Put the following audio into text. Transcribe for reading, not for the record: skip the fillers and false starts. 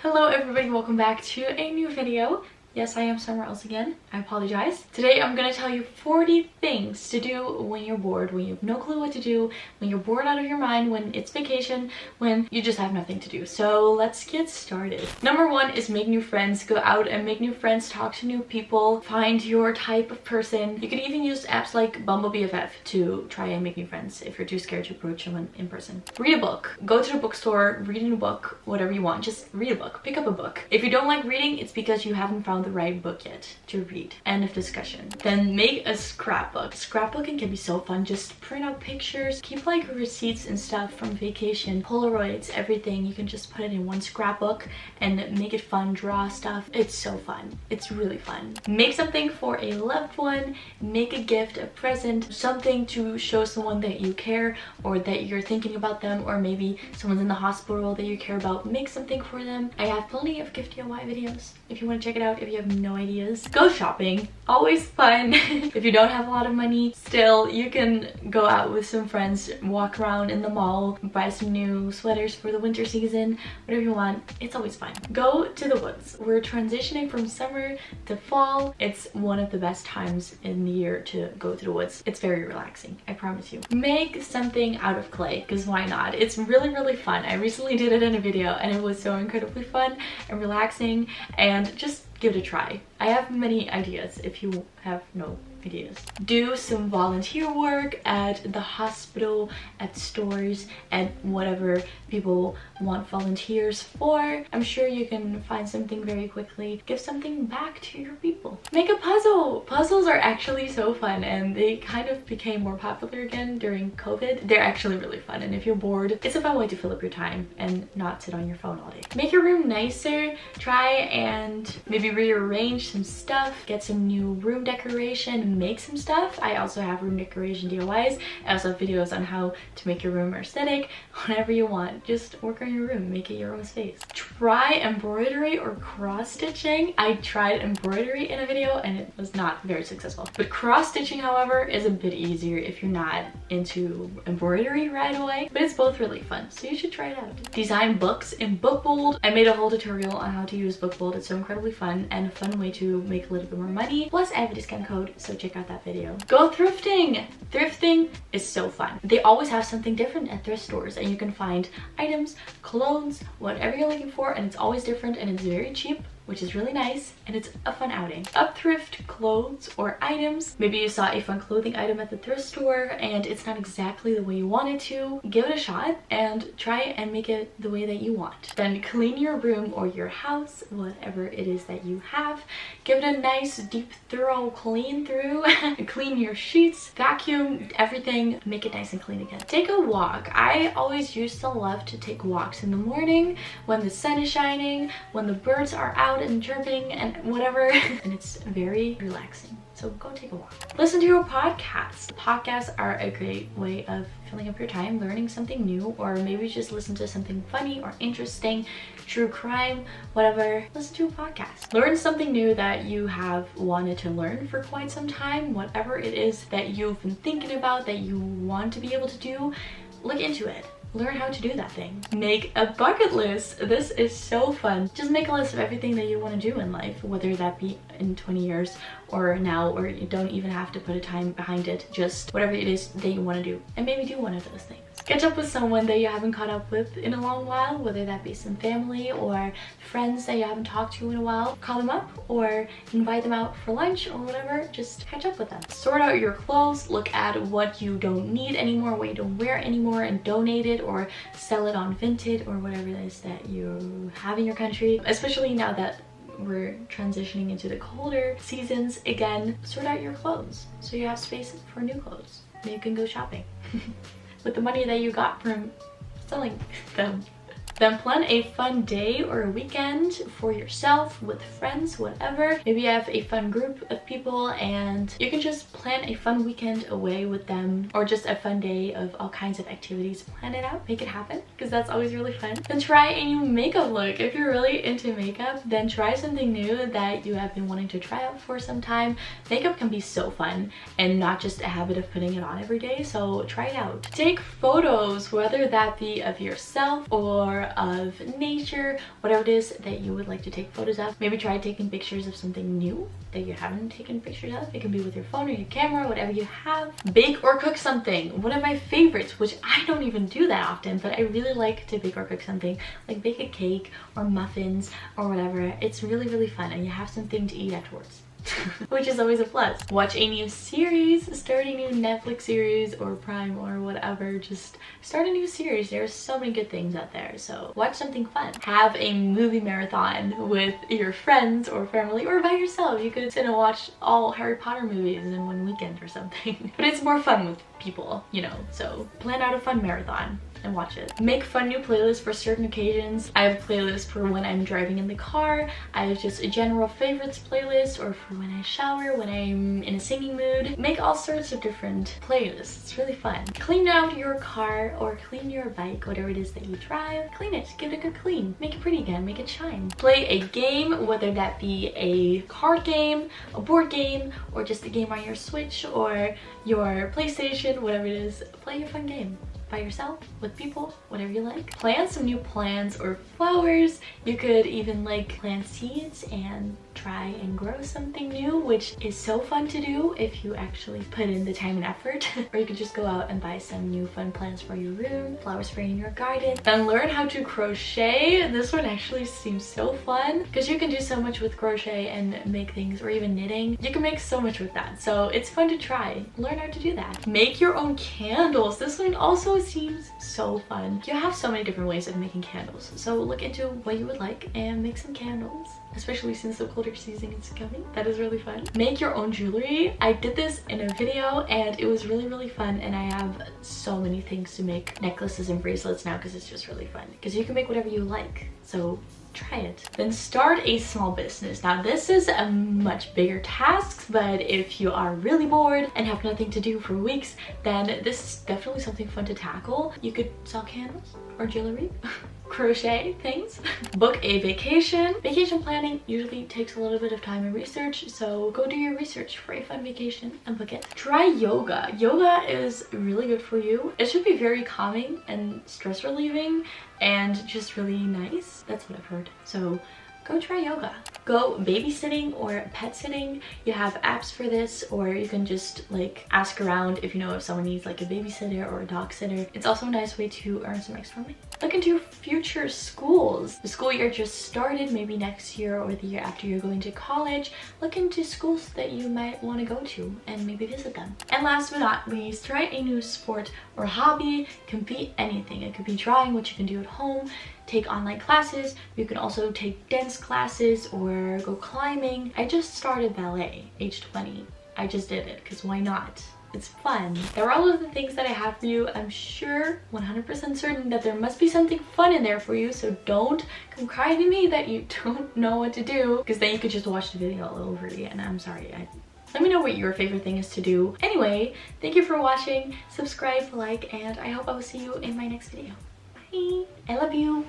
Hello everybody, welcome back to a new video. Yes, I am somewhere else again. I apologize. Today I'm gonna tell you 40 things to do when you're bored, when you have no clue what to do, when you're bored out of your mind, when it's vacation, when you just have nothing to do. So let's get started. Number one is make new friends. Go out and make new friends, talk to new people, find your type of person. You can even use apps like Bumble BFF to try and make new friends if you're too scared to approach someone in person. Read a book. Go to the bookstore, read a book, whatever you want. Just read a book. Pick up a book. If you don't like reading, it's because you haven't found the right book yet to read. End of discussion. Then make a scrapbook. Scrapbooking can be so fun. Just print out pictures, keep like receipts and stuff from vacation, Polaroids, everything. You can just put it in one scrapbook and make it fun, draw stuff. It's so fun. It's really fun. Make something for a loved one, make a gift, a present, something to show someone that you care or that you're thinking about them, or maybe someone's in the hospital that you care about. Make something for them. I have plenty of gift DIY videos if you want to check it out if you have no ideas. Go shopping. Always fun. If you don't have a lot of money, still you can go out with some friends, walk around in the mall, buy some new sweaters for the winter season, whatever you want. It's always fun. Go to the woods. We're transitioning from summer to fall. It's one of the best times in the year to go to the woods. It's very relaxing, I promise you. Make something out of clay, because why not? It's really fun. I recently did it in a video and it was so incredibly fun and relaxing, and just give it a try. I have many ideas if you have no ideas. Do some volunteer work at the hospital, at stores, at whatever people want volunteers for. I'm sure you can find something very quickly. Give something back to your people. Make a puzzle. Puzzles are actually so fun, and they kind of became more popular again during COVID. They're actually really fun, and if you're bored, it's a fun way to fill up your time and not sit on your phone all day. Make your room nicer. Try and maybe rearrange some stuff, get some new room decoration, make some stuff. I also have room decoration DIYs. I also have videos on how to make your room more aesthetic. Whatever you want, just work on your room, make it your own space. Try embroidery or cross stitching. I tried embroidery in a video and it was not very successful, but cross stitching, however, is a bit easier if you're not into embroidery right away, but it's both really fun, so you should try it out. Design books in Bookbold. I made a whole tutorial on how to use Bookbold. It's so incredibly fun and a fun way to make a little bit more money. Plus I have a discount code, so check out that video. Go thrifting. Thrifting is so fun. They always have something different at thrift stores, and you can find items, colognes, whatever you're looking for, and it's always different and it's very cheap, which is really nice, and it's a fun outing. Upthrift clothes or items. Maybe you saw a fun clothing item at the thrift store and it's not exactly the way you want it to. Give it a shot and try and make it the way that you want. Then clean your room or your house, whatever it is that you have. Give it a nice, deep, thorough clean through. Clean your sheets, vacuum everything, make it nice and clean again. Take a walk. I always used to love to take walks in the morning when the sun is shining, when the birds are out and chirping and whatever, and it's very relaxing. So go take a walk. Listen to a podcast. Podcasts are a great way of filling up your time, learning something new, or maybe just listen to something funny or interesting, true crime, whatever. Listen to a podcast. Learn something new that you have wanted to learn for quite some time, whatever it is that you've been thinking about that you want to be able to do. Look into it. Learn how to do that thing. Make a bucket list. This is so fun. Just make a list of everything that you want to do in life, whether that be in 20 years or now, or you don't even have to put a time behind it. Just whatever it is that you want to do, and maybe do one of those things. Catch up with someone that you haven't caught up with in a long while, whether that be some family or friends that you haven't talked to in a while. Call them up or invite them out for lunch or whatever. Just catch up with them. Sort out your clothes. Look at what you don't need anymore, what you don't wear anymore, and donate it or sell it on Vinted or whatever it is that you have in your country. Especially now that we're transitioning into the colder seasons again. Sort out your clothes so you have space for new clothes. Then you can go shopping with the money that you got from selling them. Then plan a fun day or a weekend for yourself, with friends, whatever. Maybe you have a fun group of people and you can just plan a fun weekend away with them, or just a fun day of all kinds of activities. Plan it out, make it happen, because that's always really fun. Then try a new makeup look. If you're really into makeup, then try something new that you have been wanting to try out for some time. Makeup can be so fun and not just a habit of putting it on every day, so try it out. Take photos, whether that be of yourself or of nature, whatever it is that you would like to take photos of. Maybe try taking pictures of something new that you haven't taken pictures of. It can be with your phone or your camera, whatever you have. Bake or cook something. One of my favorites, which I don't even do that often, but I really like to bake or cook something, like bake a cake or muffins or whatever. It's really, really fun, and you have something to eat afterwards. Which is always a plus. Watch a new series, start a new Netflix series or Prime or whatever. Just start a new series. There's so many good things out there, so watch something fun. Have a movie marathon with your friends or family or by yourself. You could sit and watch all Harry Potter movies in one weekend or something. But it's more fun with people, you know, so plan out a fun marathon and watch it. Make fun new playlists for certain occasions. I have a playlist for when I'm driving in the car. I have just a general favorites playlist, or for when I shower, when I'm in a singing mood. Make all sorts of different playlists. It's really fun. Clean out your car or clean your bike, whatever it is that you drive. Clean it, give it a good clean. Make it pretty again, make it shine. Play a game, whether that be a card game, a board game, or just a game on your Switch or your PlayStation, whatever it is. Play a fun game. By yourself, with people, whatever you like. Plant some new plants or flowers. You could even like plant seeds and try and grow something new, which is so fun to do if you actually put in the time and effort. Or you could just go out and buy some new fun plants for your room, flowers for in your garden. Then learn how to crochet. This one actually seems so fun because you can do so much with crochet and make things, or even knitting. You can make so much with that, so it's fun to try. Learn how to do that. Make your own candles. This one also seems so fun. You have so many different ways of making candles, so look into what you would like and make some candles, especially since the colder season is coming. That is really fun. Make your own jewelry. I did this in a video and it was really, really fun, and I have so many things to make necklaces and bracelets now because it's just really fun, because you can make whatever you like, so try it. Then start a small business. Now this is a much bigger task, but if you are really bored and have nothing to do for weeks, then this is definitely something fun to tackle. You could sell candles or jewelry, crochet things, book a vacation. Vacation planning usually takes a little bit of time and research, so go do your research for a fun vacation and book it. Try yoga. Yoga is really good for you. It should be very calming and stress relieving and just really nice. That's what I've heard. So go try yoga. Go babysitting or pet sitting. You have apps for this, or you can just like ask around if you know if someone needs like a babysitter or a dog sitter. It's also a nice way to earn some extra money. Look into future schools. The school year just started, maybe next year or the year after you're going to college. Look into schools that you might want to go to and maybe visit them. And last but not least, try a new sport or hobby. It can be anything. It could be drawing, which you can do at home, take online classes. You can also take dance classes or go climbing. I just started ballet, age 20. I just did it because why not? It's fun. There are all of the things that I have for you. I'm sure, 100% certain, that there must be something fun in there for you, so don't come crying to me that you don't know what to do, because then you could just watch the video all over again. I'm sorry. Let me know what your favorite thing is to do. Anyway, thank you for watching. Subscribe, like, and I hope I will see you in my next video. Bye. I love you.